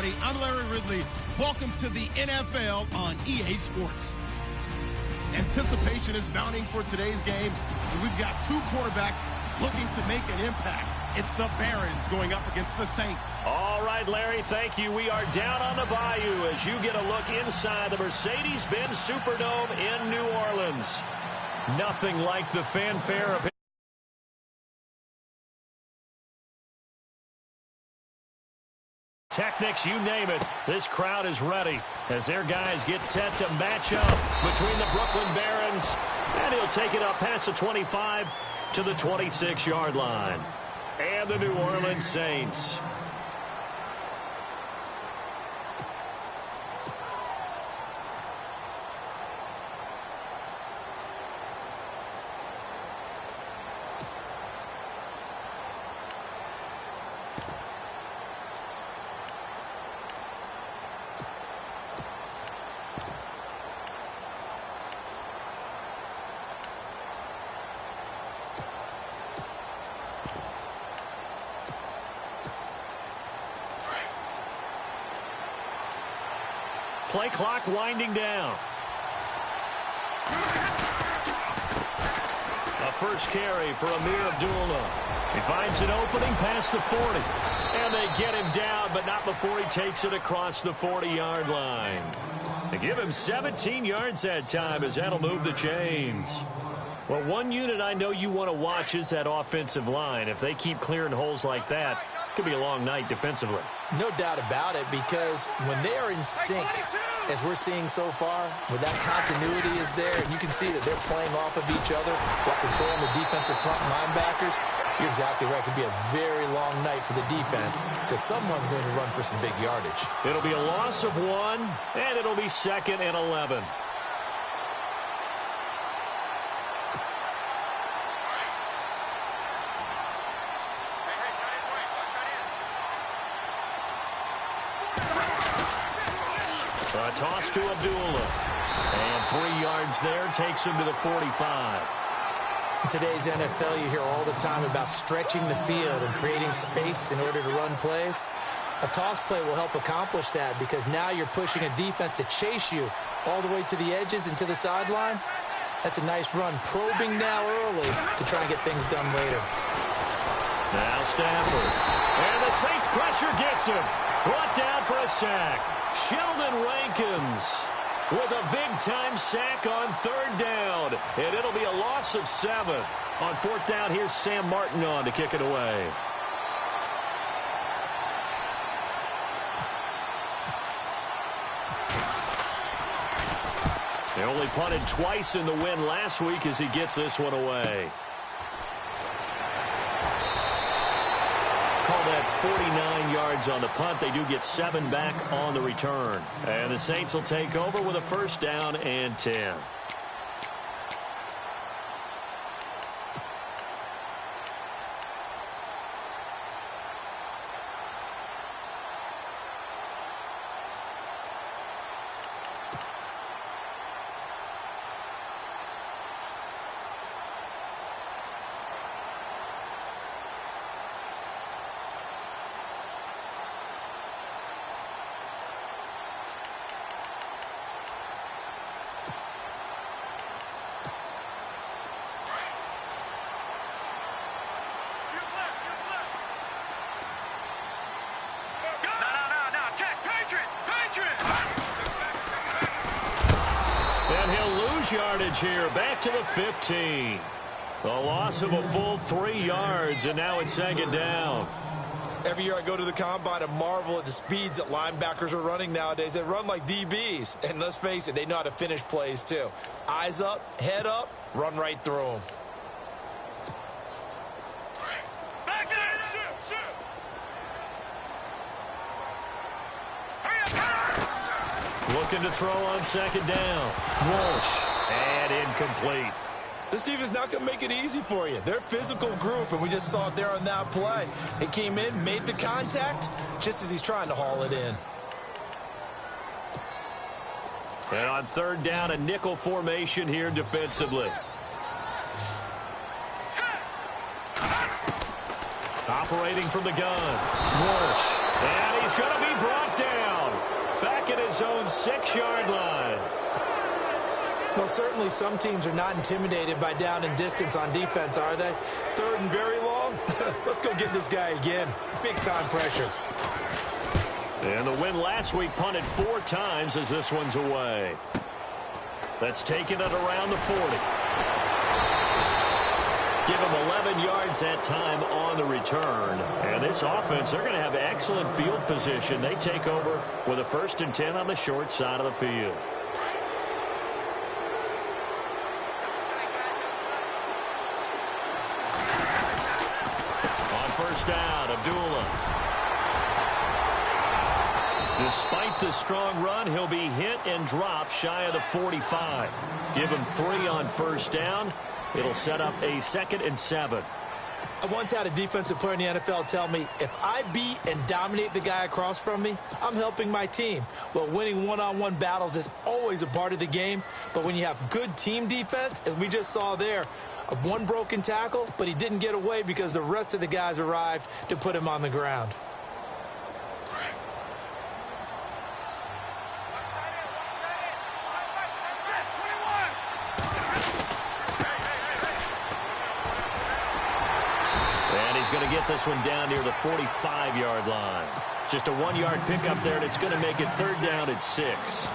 everybody. I'm Larry Ridley. Welcome to the NFL on EA Sports. Anticipation is mounting for today's game, and we've got two quarterbacks looking to make an impact. It's the Barons going up against the Saints. All right, Larry, thank you. We are down on the bayou as you get a look inside the Mercedes-Benz Superdome in New Orleans. Nothing like the fanfare of techniques, you name it. This crowd is ready as their guys get set to match up between the Brooklyn Barons, and he'll take it up past the 25 to the 26-yard line. And the New Orleans Saints. Play clock winding down. A first carry for Amir Abdullah. He finds an opening past the 40. And they get him down, but not before he takes it across the 40-yard line. They give him 17 yards that time as that'll move the chains. Well, one unit I know you want to watch is that offensive line. If they keep clearing holes like that, it could be a long night defensively. No doubt about it, because when they are in sync, as we're seeing so far, when that continuity is there, and you can see that they're playing off of each other while controlling the defensive front linebackers, you're exactly right. It could be a very long night for the defense because someone's going to run for some big yardage. It'll be a loss of 1, and it'll be 2nd and 11. A toss to Abdullah. And 3 yards there takes him to the 45. In today's NFL, you hear all the time about stretching the field and creating space in order to run plays. A toss play will help accomplish that because now you're pushing a defense to chase you all the way to the edges and to the sideline. That's a nice run, probing now early to try and get things done later. Now Stafford. And the Saints pressure gets him. Brought down for a sack. Sheldon Rankins with a big-time sack on 3rd down. And it'll be a loss of 7. On 4th down, here's Sam Martin on to kick it away. They only punted twice in the win last week as he gets this one away. Call that 49 yards on the punt. They do get 7 back on the return. And the Saints will take over with a 1st down and 10. Yardage here, back to the 15. A loss of a full 3 yards, and now it's 2nd down. Every year I go to the combine and marvel at the speeds that linebackers are running nowadays. They run like DBs, and let's face it, they know how to finish plays too. Eyes up, head up, run right through them. Looking to throw on 2nd down. Walsh. And incomplete. This defense not going to make it easy for you. They're a physical group, and we just saw it there on that play. It came in, made the contact, just as he's trying to haul it in. And on 3rd down, a nickel formation here defensively. Operating from the gun. Walsh. And he's going to be brought down. his own 6-yard line. Well, certainly some teams are not intimidated by down and distance on defense, are they? 3rd and very long? Let's go get this guy again. Big-time pressure. And the win last week punted 4 times as this one's away. That's taken it around the 40. Give him 11 yards that time on the return. And this offense, they're going to have excellent field position. They take over with a 1st and 10 on the short side of the field. On 1st down, Abdullah. Despite the strong run, he'll be hit and dropped shy of the 45. Give him 3 on 1st down. It'll set up a 2nd and 7. I once had a defensive player in the NFL tell me, if I beat and dominate the guy across from me, I'm helping my team. Well, winning one-on-one battles is always a part of the game, but when you have good team defense, as we just saw there, one broken tackle, but he didn't get away because the rest of the guys arrived to put him on the ground. Going to get this one down near the 45-yard line. Just a 1-yard pickup there, and it's going to make it 3rd down at 6.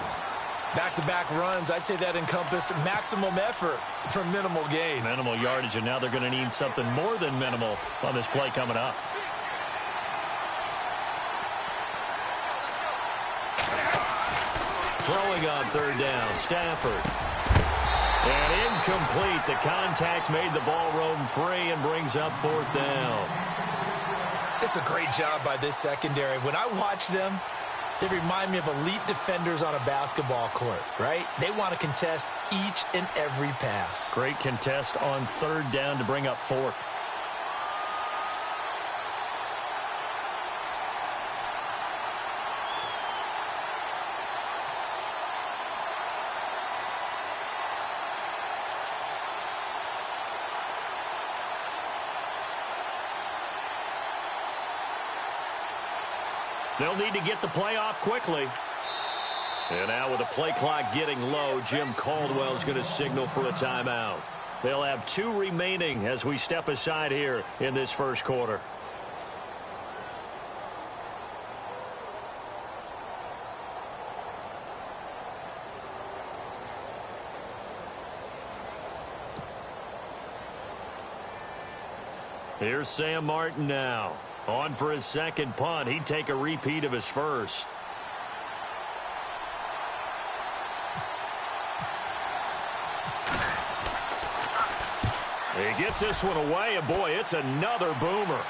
Back-to-back runs, I'd say that encompassed maximum effort for minimal gain. Minimal yardage, and now they're going to need something more than minimal on this play coming up. Throwing on 3rd down, Stafford. And incomplete. The contact made the ball roam free and brings up 4th down. It's a great job by this secondary. When I watch them, they remind me of elite defenders on a basketball court, right? They want to contest each and every pass. Great contest on 3rd down to bring up 4th. They'll need to get the play off quickly. And now with the play clock getting low, Jim Caldwell's going to signal for a timeout. They'll have 2 remaining as we step aside here in this 1st quarter. Here's Sam Martin now. On for his 2nd punt. He'd take a repeat of his 1st. He gets this one away, and boy, it's another boomer.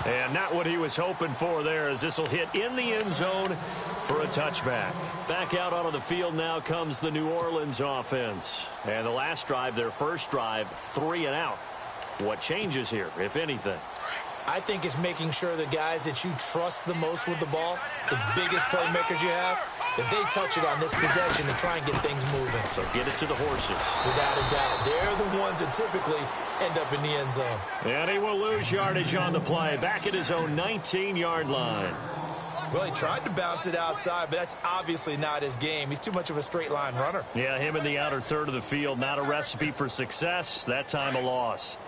And not what he was hoping for there, as this will hit in the end zone for a touchback. Back out onto the field now comes the New Orleans offense. And the last drive, their 1st drive, 3 and out. What changes here, if anything? I think it's making sure the guys that you trust the most with the ball, the biggest playmakers you have, that they touch it on this possession to try and get things moving. So get it to the horses. Without a doubt. They're the ones that typically end up in the end zone. And he will lose yardage on the play. Back at his own 19-yard line. Well, he tried to bounce it outside, but that's obviously not his game. He's too much of a straight-line runner. Yeah, him in the outer 3rd of the field. Not a recipe for success. That time a loss.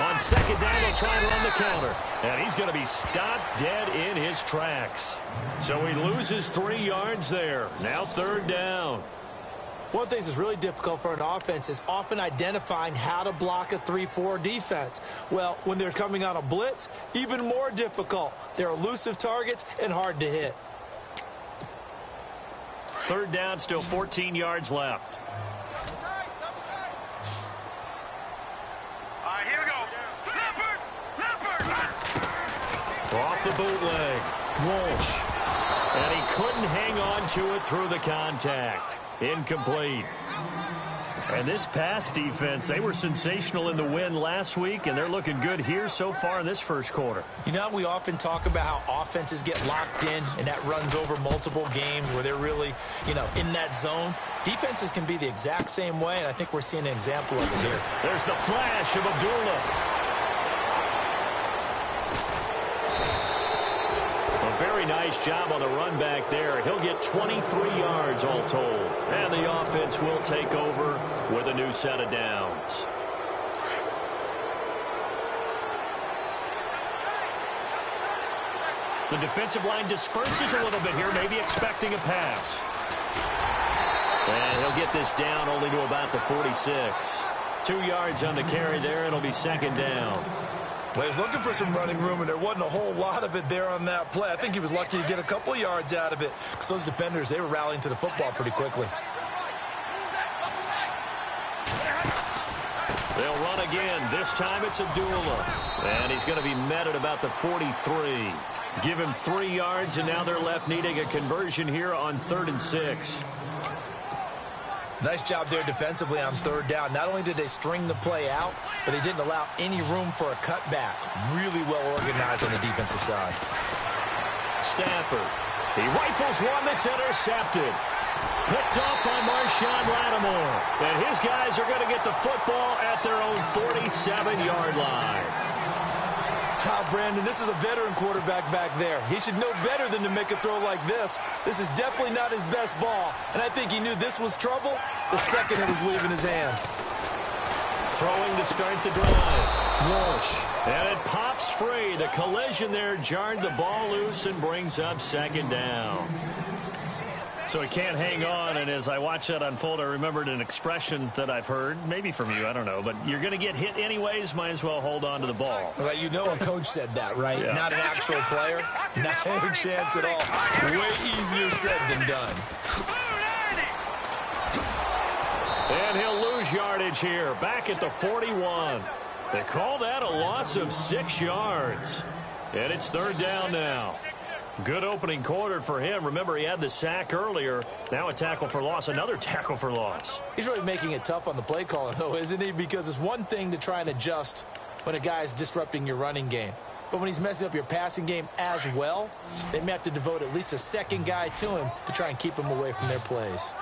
On 2nd down, they'll try and run the counter. And he's going to be stopped dead in his tracks. So he loses 3 yards there. Now 3rd down. One of the things that's really difficult for an offense is often identifying how to block a 3-4 defense. Well, when they're coming on a blitz, even more difficult. They're elusive targets and hard to hit. 3rd down, still 14 yards left. Off the bootleg, Walsh. And he couldn't hang on to it through the contact. Incomplete. And this pass defense, they were sensational in the win last week, and they're looking good here so far in this first quarter. You know, we often talk about how offenses get locked in, and that runs over multiple games where they're really, you know, in that zone. Defenses can be the exact same way, and I think we're seeing an example of it here. There's the flash of Abdullah. A very nice job on the run back there. He'll get 23 yards all told. And the offense will take over with a new set of downs. The defensive line disperses a little bit here, maybe expecting a pass. And he'll get this down only to about the 46. 2 yards on the carry there. It'll be second down. Well, he was looking for some running room, and there wasn't a whole lot of it there on that play. I think he was lucky to get a couple of yards out of it because those defenders, they were rallying to the football pretty quickly. They'll run again. This time it's Abdullah. And he's going to be met at about the 43. Give him 3 yards, and now they're left needing a conversion here on 3rd and 6. Nice job there defensively on 3rd down. Not only did they string the play out, but they didn't allow any room for a cutback. Really well organized on the defensive side. Stafford. He rifles one that's intercepted. Picked up by Marshawn Lattimore. And his guys are going to get the football at their own 47-yard line. Brandon, this is a veteran quarterback back there. He should know better than to make a throw like this. This is definitely not his best ball, and I think he knew this was trouble the second it was leaving his hand. Throwing to start the drive. Walsh. And it pops free. The collision there jarred the ball loose and brings up second down. So he can't hang on, and as I watched that unfold, I remembered an expression that I've heard, maybe from you, I don't know, but you're going to get hit anyways, might as well hold on to the ball. Well, you know a coach said that, right? Yeah. Not an actual player. Not a chance at all. Way easier said than done. And he'll lose yardage here, back at the 41. They call that a loss of 6 yards. And it's 3rd down now. Good opening quarter for him. Remember, he had the sack earlier. Now a tackle for loss, another tackle for loss. He's really making it tough on the play caller, though, isn't he? Because it's one thing to try and adjust when a guy's disrupting your running game. But when he's messing up your passing game as well, they may have to devote at least a second guy to him to try and keep him away from their plays.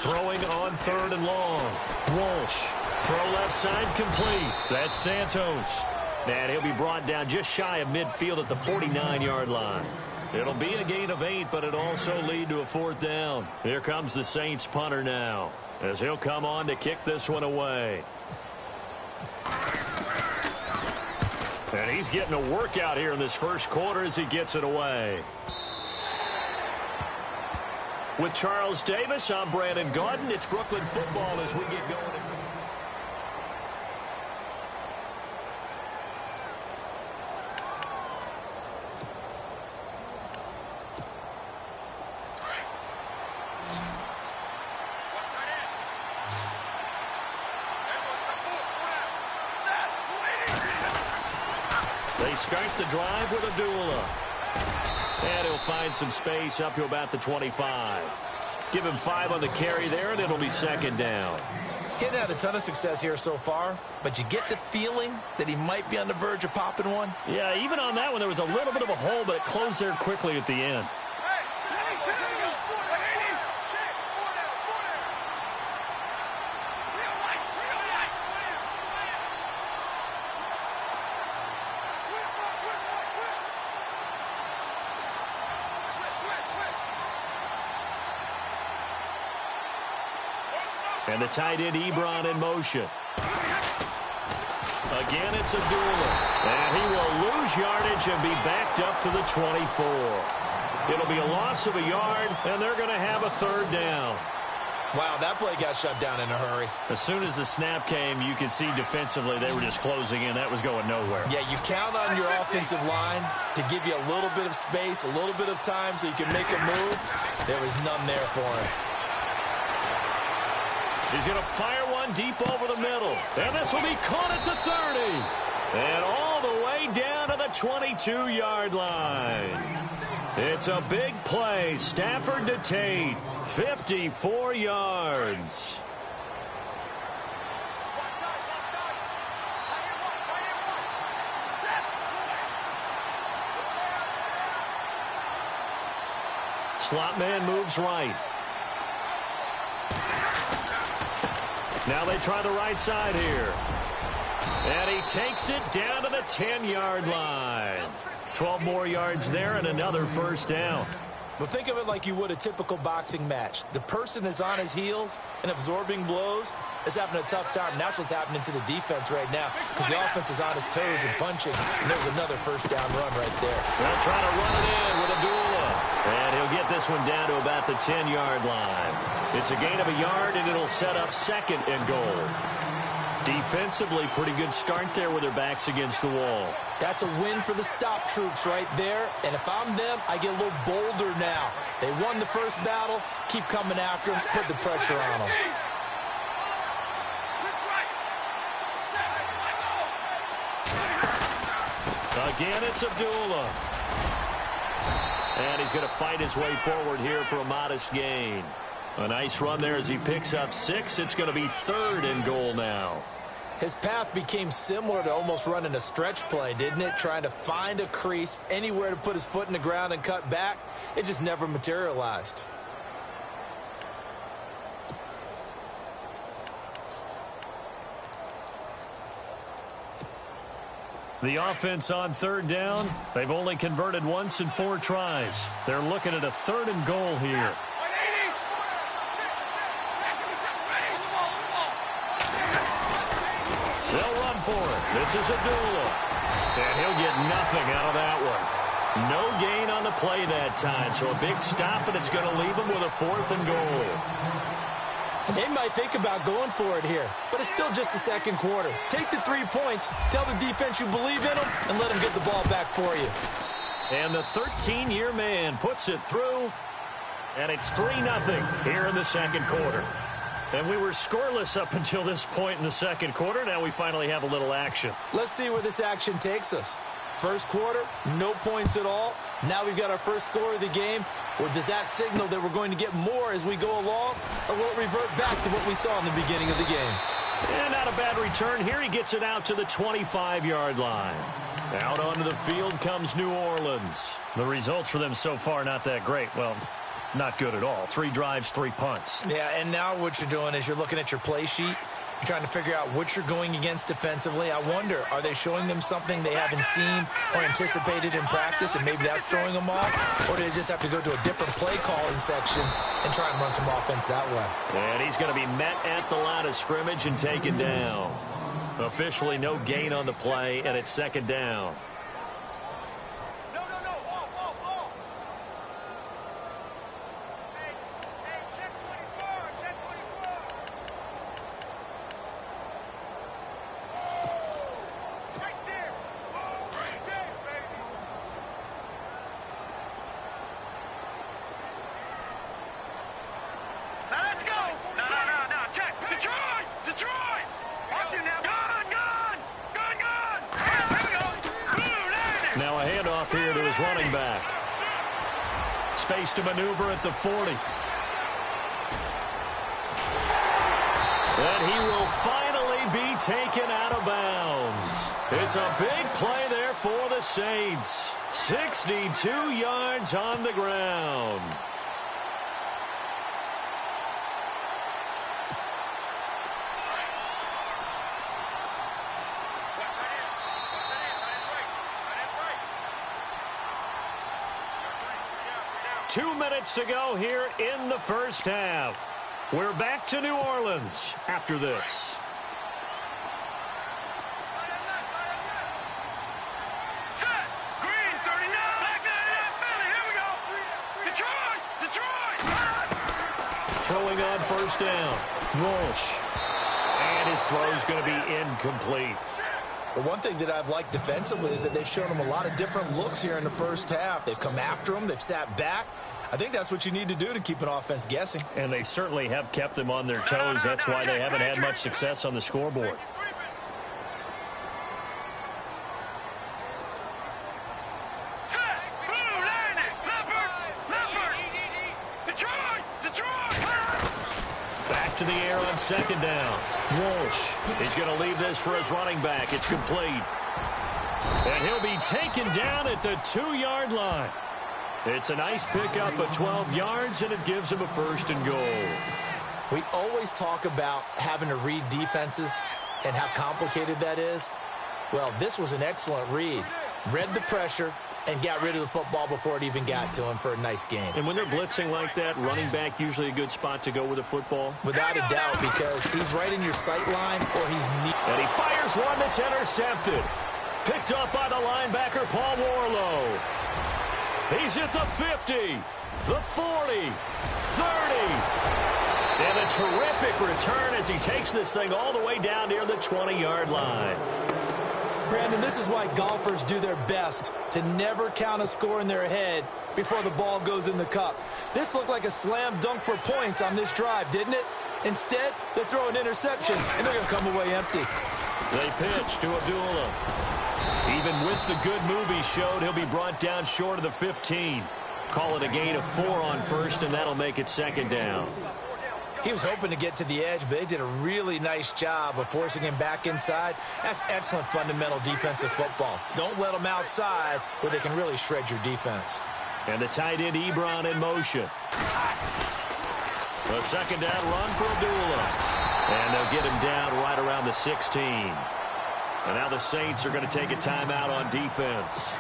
Throwing on 3rd and long. Walsh. Throw left side complete. That's Santos. And he'll be brought down just shy of midfield at the 49-yard line. It'll be a gain of 8, but it'll also lead to a 4th down. Here comes the Saints punter now, as he'll come on to kick this one away. And he's getting a workout here in this first quarter as he gets it away. With Charles Davis, I'm Brandon Gaudin. It's Brooklyn football as we get going. They start the drive with Abdullah. And he'll find some space up to about the 25. Give him 5 on the carry there, and it'll be second down. He hadn't had a ton of success here so far, but you get the feeling that he might be on the verge of popping one. Yeah, even on that one, there was a little bit of a hole, but it closed there quickly at the end. And the tight end, Ebron, in motion. Again, it's Abdullah. And he will lose yardage and be backed up to the 24. It'll be a loss of a yard, and they're going to have a 3rd down. Wow, that play got shut down in a hurry. As soon as the snap came, you could see defensively they were just closing in. That was going nowhere. Yeah, you count on your offensive line to give you a little bit of space, a little bit of time so you can make a move. There was none there for him. He's going to fire one deep over the middle. And this will be caught at the 30. And all the way down to the 22-yard line. It's a big play. Stafford to Tate. 54 yards. Slot man moves right. Now they try the right side here. And he takes it down to the 10-yard line. 12 more yards there and another first down. Well, think of it like you would a typical boxing match. The person that's on his heels and absorbing blows is having a tough time. And that's what's happening to the defense right now because the offense is on his toes and punching. And there's another first down run right there. They'll try to run it in with Abdullah. And he'll get this one down to about the 10-yard line. It's a gain of a yard, and it'll set up second and goal. Defensively, pretty good start there with their backs against the wall. That's a win for the stop troops right there. And if I'm them, I get a little bolder now. They won the first battle. Keep coming after them. Put the pressure on them. Again, it's Abdullah. And he's going to fight his way forward here for a modest gain. A nice run there as he picks up 6. It's going to be third and goal now. His path became similar to almost running a stretch play, didn't it? Trying to find a crease, anywhere to put his foot in the ground and cut back. It just never materialized. The offense on third down. They've only converted once in 4 tries. They're looking at a third and goal here. They'll run for it. This is Abdullah. And he'll get nothing out of that one. No gain on the play that time. So a big stop, and it's going to leave him with a 4th and goal. They might think about going for it here, but it's still just the second quarter. Take the 3 points, tell the defense you believe in them, and let them get the ball back for you. And the 13-year man puts it through, and it's 3-0 here in the second quarter. And we were scoreless up until this point in the second quarter. Now we finally have a little action. Let's see where this action takes us. First quarter, no points at all. Now we've got our first score of the game. Or does that signal that we're going to get more as we go along? Or will it revert back to what we saw in the beginning of the game? And not a bad return here. He gets it out to the 25-yard line. Out onto the field comes New Orleans. The results for them so far not that great. Well, not good at all. 3 drives, 3 punts. Yeah, and now what you're doing is you're looking at your play sheet. You're trying to figure out what you're going against defensively. I wonder, are they showing them something they haven't seen or anticipated in practice, and maybe that's throwing them off? Or do they just have to go to a different play calling section and try and run some offense that way? And he's going to be met at the line of scrimmage and taken down. Officially no gain on the play, and it's second down. Now a handoff here to his running back. Space to maneuver at the 40. And he will finally be taken out of bounds. It's a big play there for the Saints. 62 yards on the ground. Two minutes to go here in the first half. We're back to New Orleans after this. Set. Green, 39. Black 99, Philly. Here we go. Detroit. Throwing on first down. Walsh. And his throw's going to be incomplete. The one thing that I've liked defensively is that they've shown them a lot of different looks here in the first half. They've come after them. They've sat back. I think that's what you need to do to keep an offense guessing. And they certainly have kept them on their toes. That's why they haven't had much success on the scoreboard. Set. Blue, landing. Left back to the air on second down. Walsh. He's going to leave this for his running back. It's complete. And he'll be taken down at the 2-yard line. It's a nice pickup of 12 yards, and it gives him a first and goal. We always talk about having to read defenses and how complicated that is. Well, this was an excellent read. Read the pressure and got rid of the football before it even got to him for a nice game. And when they're blitzing like that, running back usually a good spot to go with the football? Without a doubt, because he's right in your sight line or he's near. And he fires one that's intercepted. Picked up by the linebacker, Paul Warlow. He's at the 50, the 40, 30. And a terrific return as he takes this thing all the way down near the 20-yard line. Brandon, this is why golfers do their best to never count a score in their head before the ball goes in the cup. This looked like a slam dunk for points on this drive, didn't it? Instead, they throw an interception, and they're going to come away empty. They pitch to Abdullah. Even with the good move he showed, he'll be brought down short of the 15. Call it a gain of 4 on first, and that'll make it second down. He was hoping to get to the edge, but they did a really nice job of forcing him back inside. That's excellent fundamental defensive football. Don't let them outside where they can really shred your defense. And the tight end Ebron in motion. A second down run for Abdullah. And they'll get him down right around the 16. And now the Saints are going to take a timeout on defense.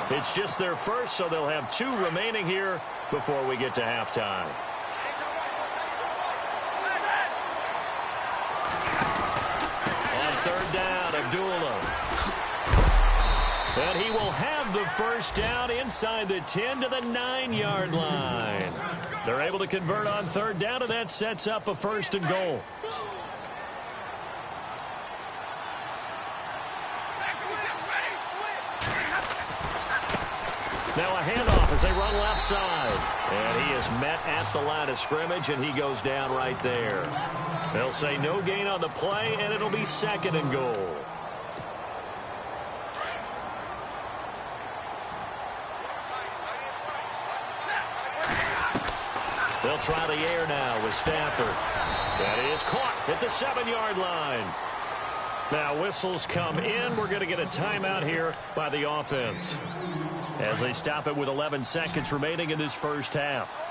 It's just their first, so they'll have 2 remaining here before we get to halftime. On third down, Abdullah. And he will have the first down inside the 10 to the 9-yard line. They're able to convert on third down, and that sets up a first and goal. Now a handoff as they run left side. And he is met at the line of scrimmage, and he goes down right there. They'll say no gain on the play, and it'll be second and goal. They'll try the air now with Stafford. That is caught at the 7-yard line. Now whistles come in. We're going to get a timeout here by the offense, as they stop it with 11 seconds remaining in this first half.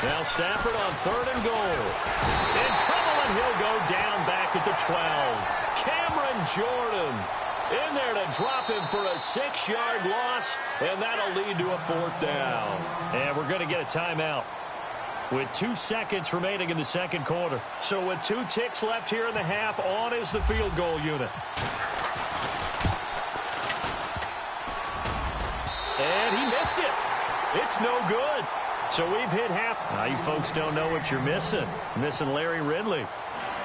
Now Stafford on third and goal. In trouble, and he'll go down back at the 12. Cameron Jordan in there to drop him for a 6-yard loss, and that'll lead to a 4th down. And we're going to get a timeout with 2 seconds remaining in the second quarter. So with 2 ticks left here in the half, on is the field goal unit. And he missed it. It's no good. So we've hit half. Now you folks don't know what you're missing. Missing Larry Ridley.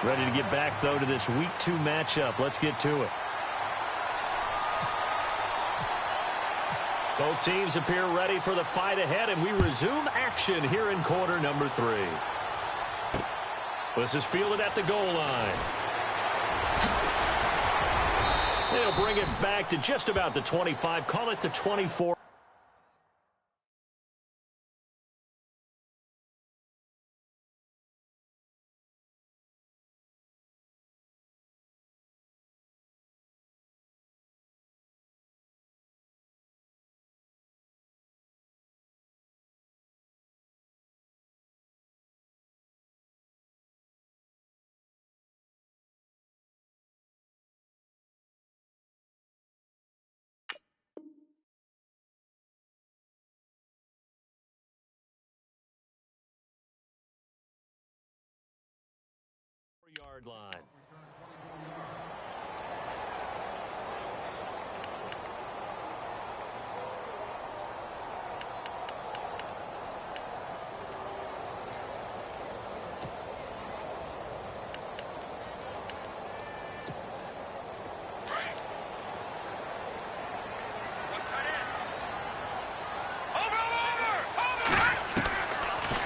Ready to get back, though, to this Week 2 matchup. Let's get to it. Both teams appear ready for the fight ahead, and we resume action here in quarter number 3. This is fielded at the goal line. They'll bring it back to just about the 25. Call it the 24. Yard line.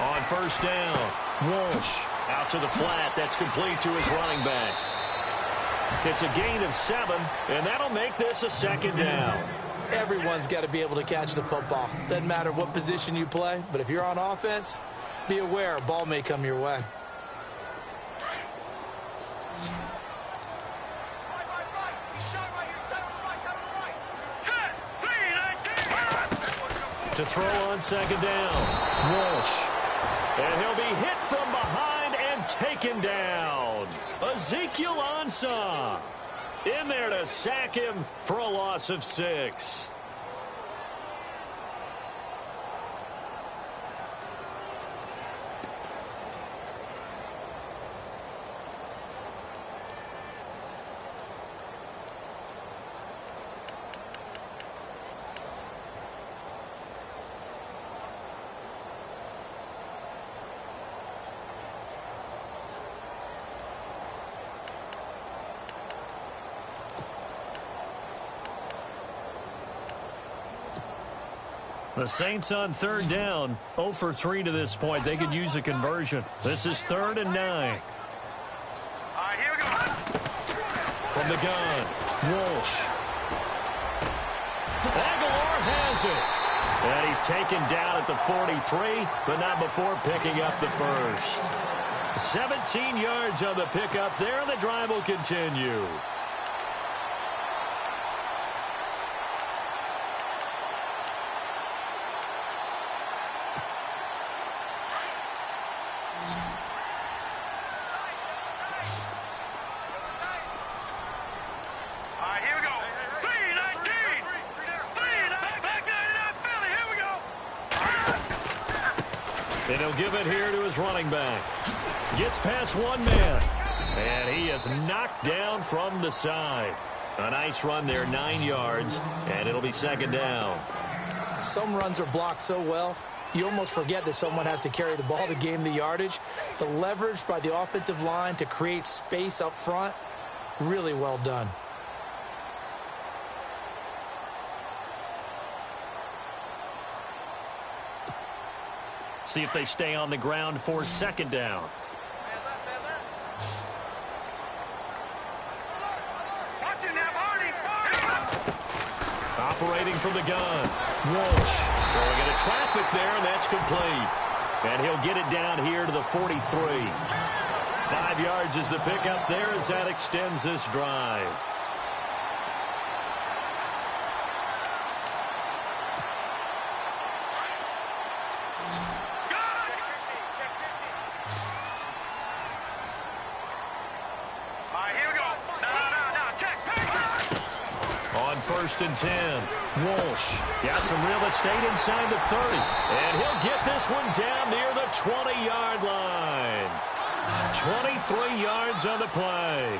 On first down, Walsh. Out to the flat. That's complete to his running back. It's a gain of 7, and that'll make this a second down. Everyone's got to be able to catch the football. Doesn't matter what position you play, but if you're on offense, be aware a ball may come your way. To throw on second down, Walsh. And he'll be hit from behind and taken down. Ezekiel Ansah in there to sack him for a loss of 6. The Saints on third down, 0 for 3 to this point. They could use a conversion. This is 3rd and 9. All right, here we go. From the gun, Walsh. Aguilar has it. And he's taken down at the 43, but not before picking up the first. 17 yards on the pickup there, and the drive will continue. And he'll give it here to his running back. Gets past one man. And he is knocked down from the side. A nice run there, 9 yards. And it'll be 2nd down. Some runs are blocked so well, you almost forget that someone has to carry the ball to gain the yardage. The leverage by the offensive line to create space up front, really well done. See if they stay on the ground for 2nd down. Operating from the gun. Walsh throwing into traffic there, and that's complete. And he'll get it down here to the 43. 5 yards is the pickup there as that extends this drive. On 1st and 10, Walsh got some real estate inside the 30. And he'll get this one down near the 20-yard line. 23 yards on the play.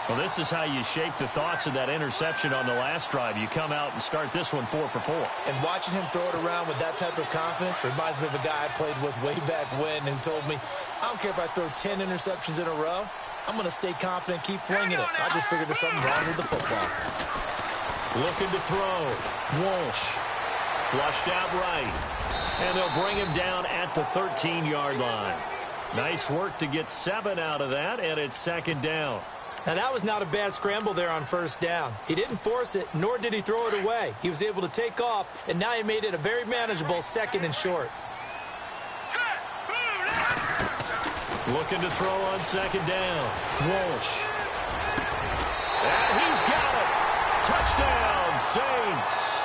Well, this is how you shape the thoughts of that interception on the last drive. You come out and start this one 4 for 4. And watching him throw it around with that type of confidence reminds me of a guy I played with way back when who told me, I don't care if I throw 10 interceptions in a row. I'm going to stay confident, keep flinging it. I just figured there's something wrong with the football. Looking to throw. Walsh flushed out right. And they'll bring him down at the 13-yard line. Nice work to get 7 out of that, and it's 2nd down. Now, that was not a bad scramble there on 1st down. He didn't force it, nor did he throw it away. He was able to take off, and now he made it a very manageable 2nd and short. Looking to throw on 2nd down. Walsh. And he's got it. Touchdown, Saints.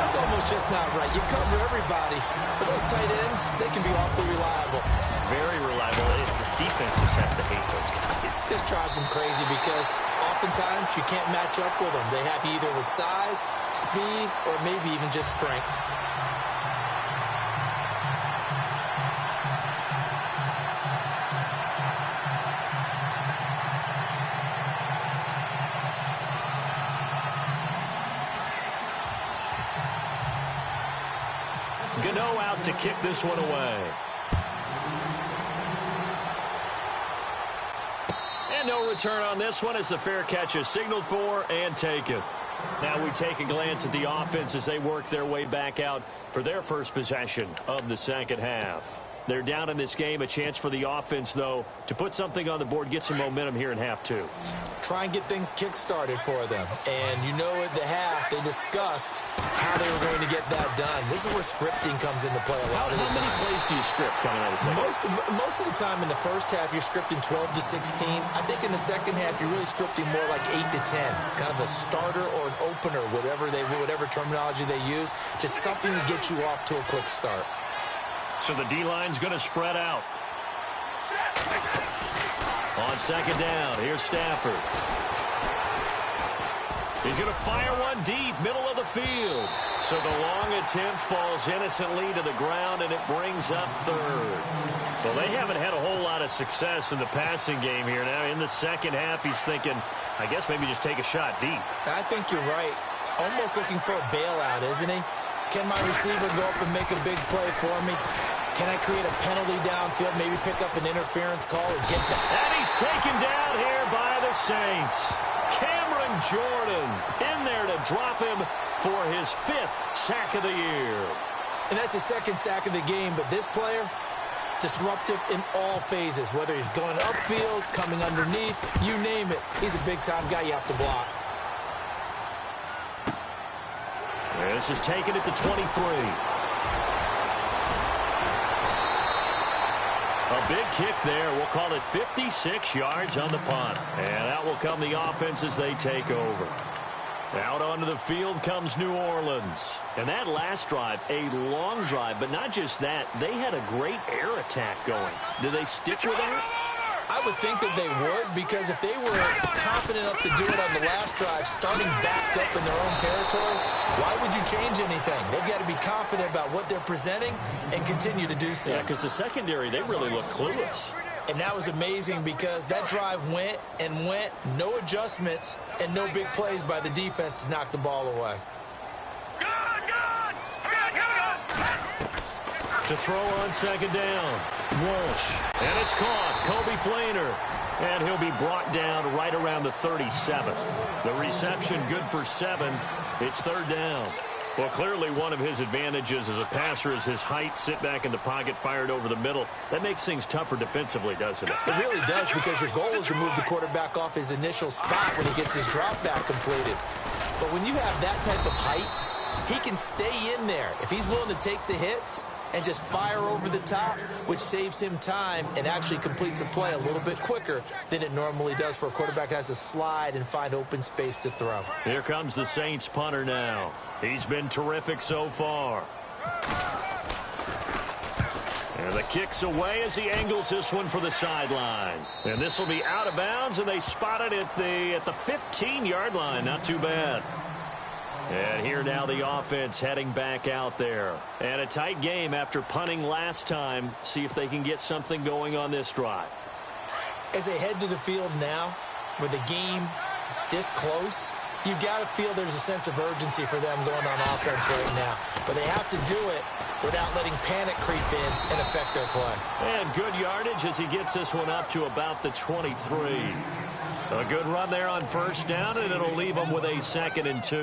That's almost just not right. You cover everybody, but those tight ends, they can be awfully reliable. Very reliable. The defense just has to hate those guys. This drives them crazy because oftentimes you can't match up with them. They have you either with size, speed, or maybe even just strength. Gano out to kick this one away. And no return on this one as the fair catch is signaled for and taken. Now we take a glance at the offense as they work their way back out for their first possession of the 2nd half. They're down in this game. A chance for the offense, though, to put something on the board, get some momentum here in half two. Try and get things kick-started for them. And you know at the half, they discussed how they were going to get that done. This is where scripting comes into play a lot of the time. How many plays do you script coming out of the second? Most of the time in the first half, you're scripting 12 to 16. I think in the second half, you're really scripting more like 8 to 10. Kind of a starter or an opener, whatever terminology they use. Just something to get you off to a quick start. So the D-line's going to spread out. On second down, here's Stafford. He's going to fire one deep, middle of the field. So the long attempt falls innocently to the ground, and it brings up third. Well, they haven't had a whole lot of success in the passing game here. Now, in the second half, he's thinking, I guess maybe just take a shot deep. I think you're right. Almost looking for a bailout, isn't he? Can my receiver go up and make a big play for me? Can I create a penalty downfield, maybe pick up an interference call or get that? And he's taken down here by the Saints. Cameron Jordan in there to drop him for his 5th sack of the year. And that's his 2nd sack of the game, but this player, disruptive in all phases, whether he's going upfield, coming underneath, you name it. He's a big-time guy you have to block. This is taken at the 23. A big kick there. We'll call it 56 yards on the punt. And out will come the offense as they take over. Out onto the field comes New Orleans. And that last drive, a long drive, but not just that. They had a great air attack going. Do they stick with that? I would think that they would, because if they were confident enough to do it on the last drive, starting backed up in their own territory, why would you change anything? They've got to be confident about what they're presenting and continue to do so. Yeah, because the secondary, they really look clueless. And that was amazing because that drive went and went, no adjustments, and no big plays by the defense to knock the ball away. To throw on second down, Walsh. And it's caught, Kobe Flainer. And he'll be brought down right around the 37. The reception good for 7. It's third down. Well, clearly one of his advantages as a passer is his height, sit back in the pocket, fired over the middle. That makes things tougher defensively, doesn't it? It really does, because your goal is to move the quarterback off his initial spot when he gets his drop back completed. But when you have that type of height, he can stay in there. If he's willing to take the hits and just fire over the top, which saves him time and actually completes a play a little bit quicker than it normally does for a quarterback that has to slide and find open space to throw. Here comes the Saints punter now. He's been terrific so far. And the kick's away as he angles this one for the sideline. And this will be out of bounds, and they spot it at the 15-yard line. Not too bad. And here now the offense heading back out there. And a tight game after punting last time. See if they can get something going on this drive. As they head to the field now, with the game this close, you've got to feel there's a sense of urgency for them going on offense right now. But they have to do it without letting panic creep in and affect their play. And good yardage as he gets this one up to about the 23. A good run there on first down, and it'll leave them with a 2nd and 2.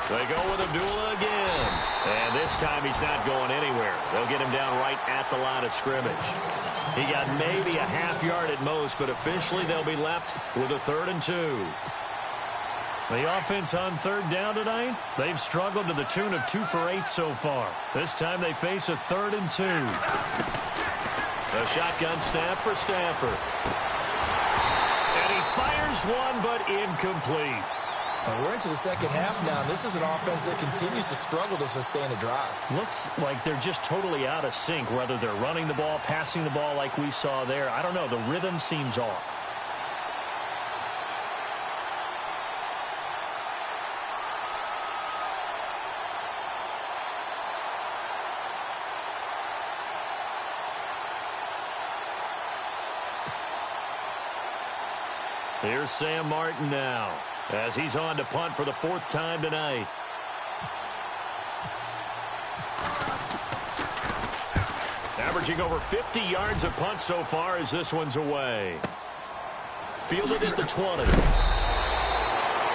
They go with Abdullah again. And this time he's not going anywhere. They'll get him down right at the line of scrimmage. He got maybe a half yard at most, but officially they'll be left with a 3rd and 2. The offense on third down tonight, they've struggled to the tune of 2 for 8 so far. This time they face a 3rd and 2. A shotgun snap for Stafford. And he fires one, but incomplete. We're into the second half now. This is an offense that continues to struggle to sustain a drive. Looks like they're just totally out of sync, whether they're running the ball, passing the ball like we saw there. I don't know. The rhythm seems off. Here's Sam Martin now, as he's on to punt for the 4th time tonight. Number averaging over 50 yards a punt so far as this one's away. Fielded at the 20.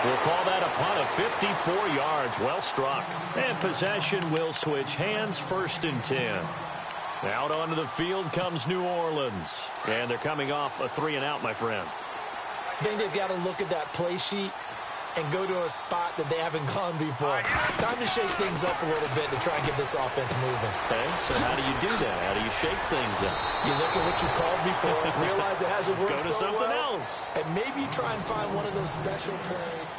We'll call that a punt of 54 yards. Well struck. And possession will switch hands, 1st and 10. Out onto the field comes New Orleans. And they're coming off a 3-and-out, my friend. I think they've got to look at that play sheet and go to a spot that they haven't gone before. Time to shake things up a little bit to try and get this offense moving. Okay, so how do you do that? How do you shake things up? You look at what you called before, realize it hasn't worked Go to so something well, else. and maybe try and find one of those special plays.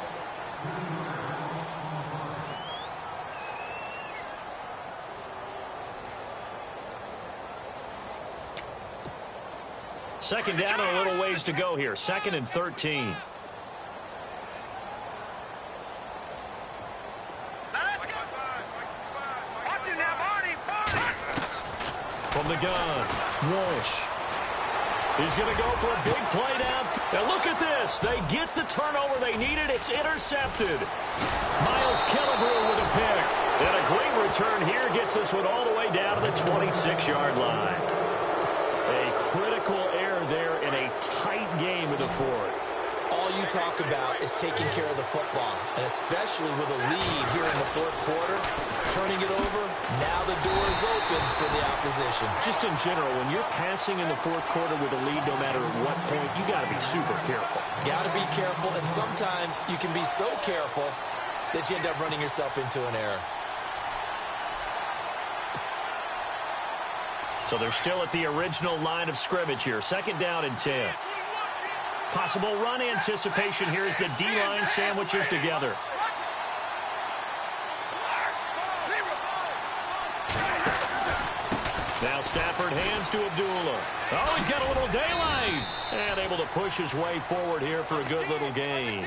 Second down and a little ways to go here. 2nd and 13. From the gun, Walsh. He's going to go for a big play down. Now look at this. They get the turnover they needed. It's intercepted. Miles Killebrew with a pick. And a great return here gets this one all the way down to the 26-yard line. A critical error there in a tight game in the 4th. All you talk about is taking care of the football, and especially with a lead here in the 4th quarter, turning it over, now the door is open for the opposition. Just in general, when you're passing in the 4th quarter with a lead, no matter what point, you got to be super careful. Got to be careful, and sometimes you can be so careful that you end up running yourself into an error. So they're still at the original line of scrimmage here. 2nd down and 10. Possible run anticipation here as the D-line sandwiches together. Now Stafford hands to Abdullah. Oh, he's got a little daylight. And able to push his way forward here for a good little gain.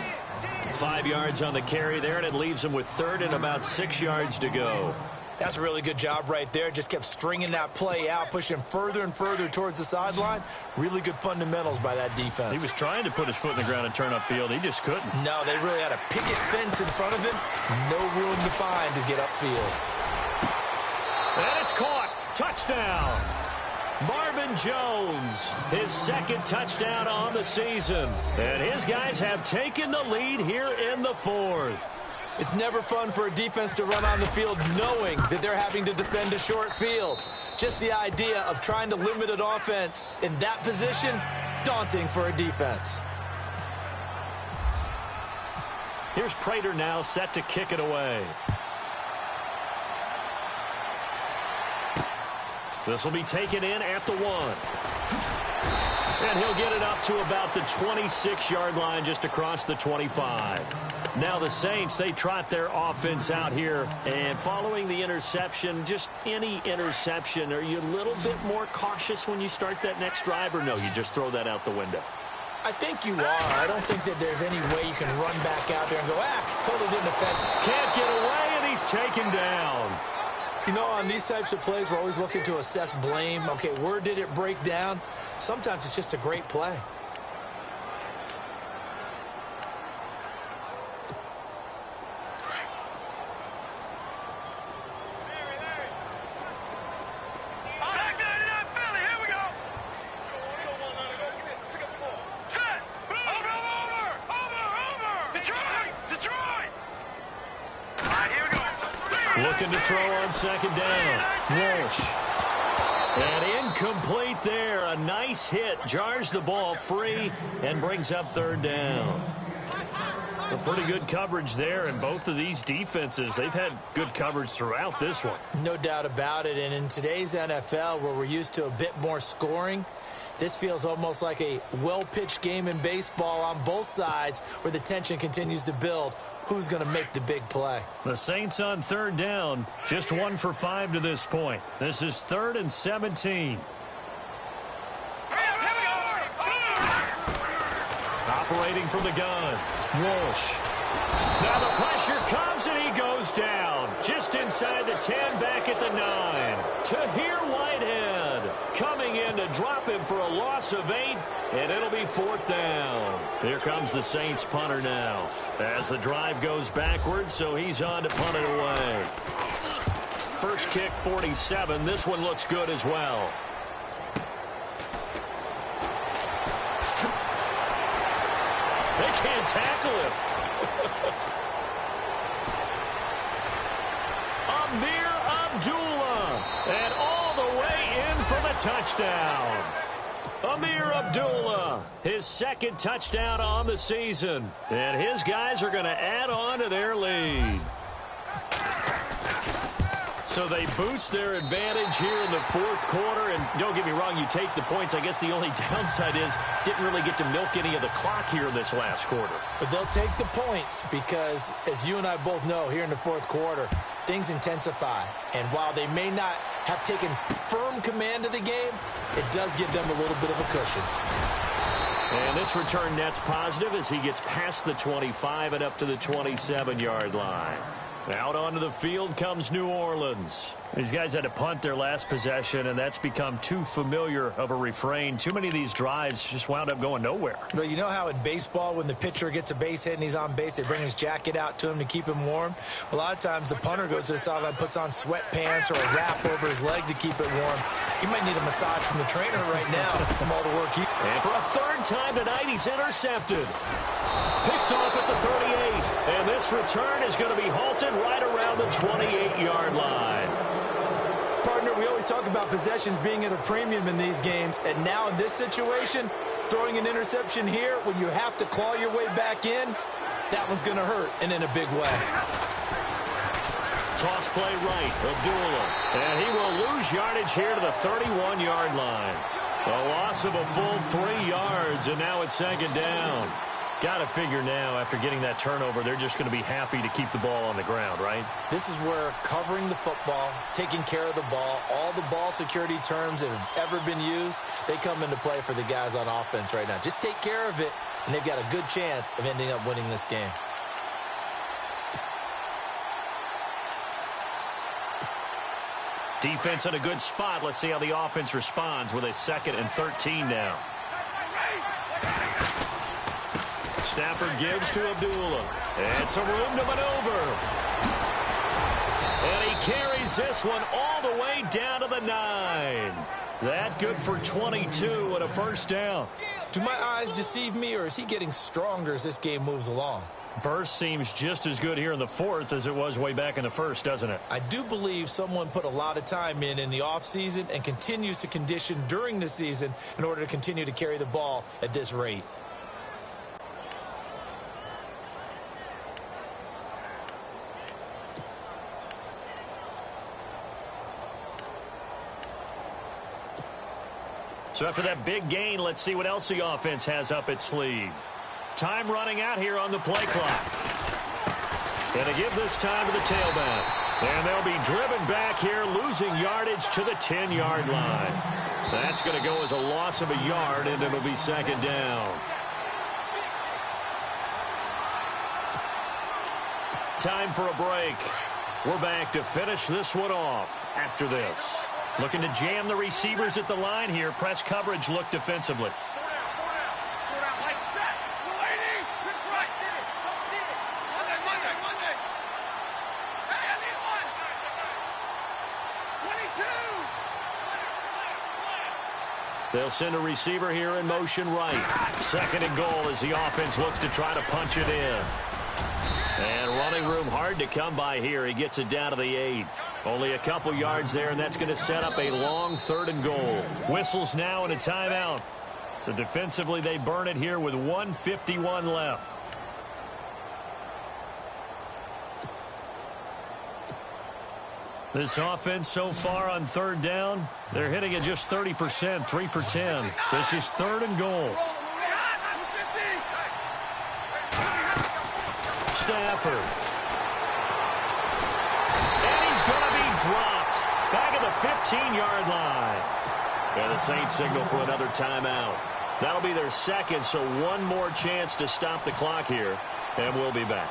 5 yards on the carry there, and it leaves him with 3rd and about 6 yards to go. That's a really good job right there. Just kept stringing that play out, pushing further and further towards the sideline. Really good fundamentals by that defense. He was trying to put his foot in the ground and turn upfield. He just couldn't. No, they really had a picket fence in front of him. No room to find to get upfield. And it's caught. Touchdown. Marvin Jones, his 2nd touchdown on the season. And his guys have taken the lead here in the 4th. It's never fun for a defense to run on the field knowing that they're having to defend a short field. Just the idea of trying to limit an offense in that position, daunting for a defense. Here's Prater now set to kick it away. This will be taken in at the 1. And he'll get it up to about the 26-yard line just across the 25. Now the Saints, they trot their offense out here. And following the interception, just any interception, are you a little bit more cautious when you start that next drive, or no, you just throw that out the window? I think you are. I don't think that there's any way you can run back out there and go, totally didn't affect me. Can't get away, and he's taken down. You know, on these types of plays, we're always looking to assess blame. Okay, where did it break down? Sometimes it's just a great play. Looking to throw on 2nd down. Walsh. And incomplete there. A nice hit. Jars the ball free and brings up 3rd down. A pretty good coverage there, and both of these defenses, they've had good coverage throughout this one. No doubt about it. And in today's NFL, where we're used to a bit more scoring, this feels almost like a well-pitched game in baseball on both sides where the tension continues to build. Who's going to make the big play? The Saints on 3rd down, just 1 for 5 to this point. This is 3rd and 17. Operating from the gun, Walsh. Now the pressure comes and he goes down. Just inside the 10, back at the 9. Tahir Whitehead coming in to drop him for a loss of 8, and it'll be 4th down. Here comes the Saints punter now. As the drive goes backwards, so he's on to punt it away. First kick, 47. This one looks good as well. can't tackle him. Amir Abdullah. And all the way in for the touchdown. Amir Abdullah, his second touchdown on the season. And his guys are going to add on to their lead. So they boost their advantage here in the fourth quarter. And don't get me wrong, you take the points. I guess the only downside is didn't really get to milk any of the clock here in this last quarter. But they'll take the points because, as you and I both know, here in the fourth quarter, things intensify. And while they may not have taken firm command of the game, it does give them a little bit of a cushion. And this return net's positive as he gets past the 25 and up to the 27-yard line. Out onto the field comes New Orleans. These guys had to punt their last possession, and that's become too familiar of a refrain. Too many of these drives just wound up going nowhere. But you know how in baseball, when the pitcher gets a base hit and he's on base, they bring his jacket out to him to keep him warm? A lot of times the punter goes to the sideline, puts on sweatpants or a wrap over his leg to keep it warm. He might need a massage from the trainer right now from all the work he... And for a third time tonight, he's intercepted. Picked off at the 38. And this return is going to be halted right around the 28-yard line. Partner, we always talk about possessions being at a premium in these games. And now in this situation, throwing an interception here when you have to claw your way back in, that one's going to hurt, and in a big way. Toss play right, Abdullah. And he will lose yardage here to the 31-yard line. A loss of a full 3 yards, and now it's second down. Got to figure now, after getting that turnover, they're just going to be happy to keep the ball on the ground, right? This is where covering the football, taking care of the ball, all the ball security terms that have ever been used, they come into play for the guys on offense right now. Just take care of it, and they've got a good chance of ending up winning this game. Defense in a good spot. Let's see how the offense responds with a 2nd and 13 now. Stafford gives to Abdullah. And some room to maneuver. And he carries this one all the way down to the 9. That good for 22 and a first down. Do my eyes deceive me, or is he getting stronger as this game moves along? Burst seems just as good here in the fourth as it was way back in the first, doesn't it? I do believe someone put a lot of time in the offseason and continues to condition during the season in order to continue to carry the ball at this rate. So after that big gain, let's see what else the offense has up its sleeve. Time running out here on the play clock. And to give this time to the tailback. And they'll be driven back here, losing yardage to the 10-yard line. That's going to go as a loss of a yard, and it'll be second down. Time for a break. We're back to finish this one off after this. Looking to jam the receivers at the line here. Press coverage look defensively. They'll send a receiver here in motion right. 2nd and goal as the offense looks to try to punch it in. And running room hard to come by here. He gets it down to the 8. Only a couple yards there, and that's going to set up a long 3rd and goal. Whistles now and a timeout. So defensively, they burn it here with 1:51 left. This offense so far on 3rd down, they're hitting at just 30%, 3 for 10. This is 3rd and goal. Stafford. And he's going to be dropped. Back at the 15-yard line. And the Saints signal for another timeout. That'll be their 2nd, so one more chance to stop the clock here. And we'll be back.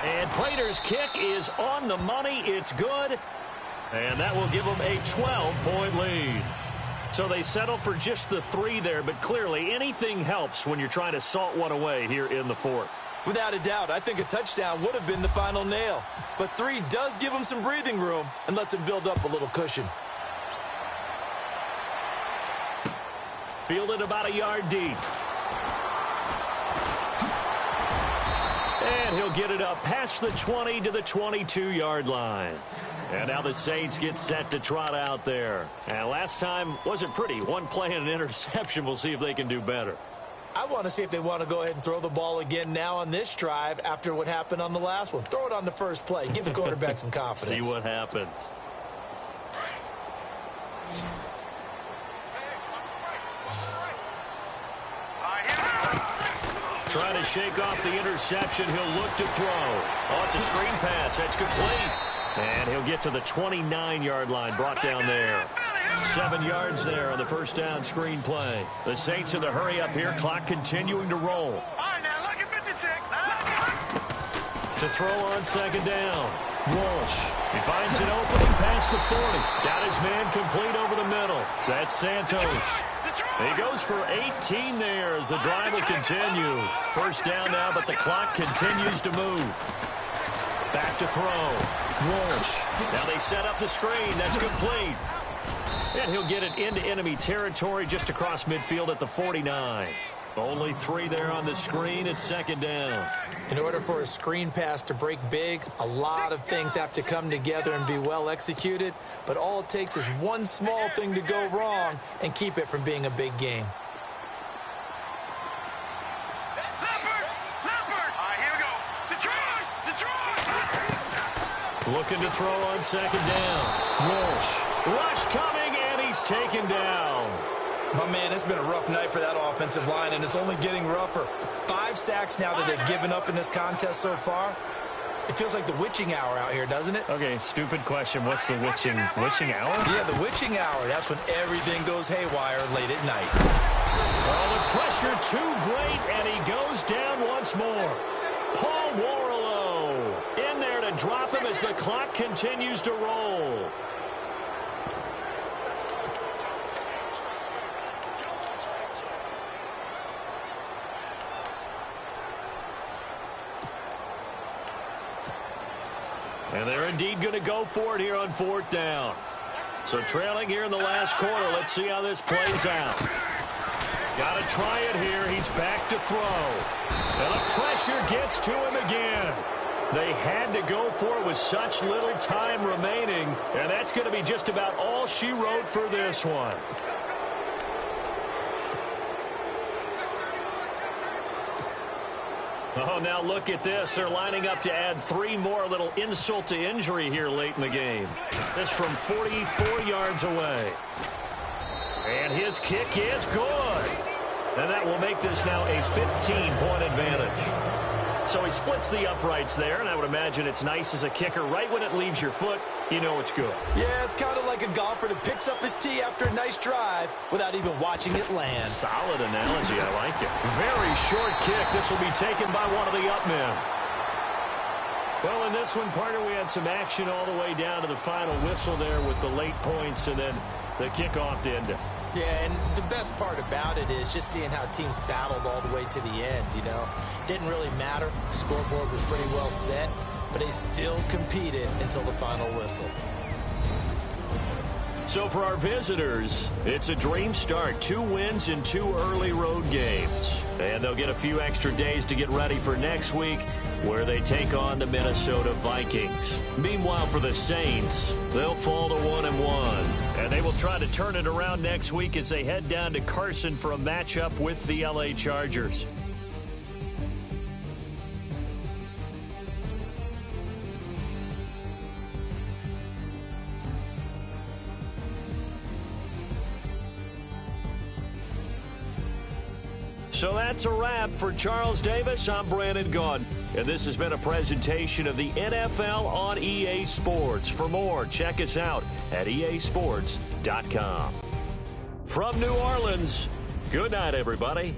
And Prater's kick is on the money. It's good. And that will give them a 12-point lead. So they settle for just the 3 there, but clearly anything helps when you're trying to salt one away here in the fourth. Without a doubt, I think a touchdown would have been the final nail. But 3 does give them some breathing room and lets them build up a little cushion. fielded about a yard deep. And he'll get it up past the 20 to the 22-yard line. And now the Saints get set to trot out there. And last time wasn't pretty. One play and an interception. We'll see if they can do better. I want to see if they want to go ahead and throw the ball again now on this drive after what happened on the last one. Throw it on the first play. Give the quarterback some confidence. See what happens. Trying to shake off the interception. He'll look to throw. Oh, it's a screen pass. That's complete. And he'll get to the 29-yard line, brought down there. 7 yards there on the first down screen play. The Saints in the hurry up here. Clock continuing to roll. All right, now, look at 56. To throw on second down. Walsh. He finds an opening past the 40. Got his man complete over the middle. That's Santos. He goes for 18 there as the drive will continue. First down now, but the clock continues to move. Back to throw. Walsh. Now they set up the screen. That's complete. And he'll get it into enemy territory just across midfield at the 49. Only 3 there on the screen at second down. In order for a screen pass to break big, a lot of things have to come together and be well executed. But all it takes is one small thing to go wrong and keep it from being a big game. Looking to throw on second down. Walsh. Rush coming, and he's taken down. My man, it's been a rough night for that offensive line, and it's only getting rougher. 5 sacks now that they've given up in this contest so far. It feels like the witching hour out here, doesn't it? Okay, stupid question. What's the witching hour? Yeah, the witching hour. That's when everything goes haywire late at night. Oh, the pressure too great, and he goes down once more. Paul Warlow in there to drop him as the clock continues to roll. And they're indeed going to go for it here on 4th down. So trailing here in the last quarter. Let's see how this plays out. Got to try it here. He's back to throw. And the pressure gets to him again. They had to go for it with such little time remaining. And that's going to be just about all she wrote for this one. Oh, now look at this. They're lining up to add 3 more. A little insult to injury here late in the game. This from 44 yards away. And his kick is good. And that will make this now a 15-point advantage. So he splits the uprights there, and I would imagine it's nice as a kicker. Right when it leaves your foot, you know it's good. Yeah, it's kind of like a golfer that picks up his tee after a nice drive without even watching it land. Solid analogy. I like it. Very short kick. This will be taken by one of the up men. Well, in this one, partner, we had some action all the way down to the final whistle there with the late points and then the kickoff to end it. Yeah, and the best part about it is just seeing how teams battled all the way to the end, you know. Didn't really matter. The scoreboard was pretty well set, but they still competed until the final whistle. So for our visitors, it's a dream start. 2 wins in 2 early road games. And they'll get a few extra days to get ready for next week, where they take on the Minnesota Vikings. Meanwhile, for the Saints, they'll fall to 1-1. And they will try to turn it around next week as they head down to Carson for a matchup with the LA Chargers. So that's a wrap for Charles Davis. I'm Brandon Gaudin, and this has been a presentation of the NFL on EA Sports. For more, check us out at easports.com. From New Orleans, good night, everybody.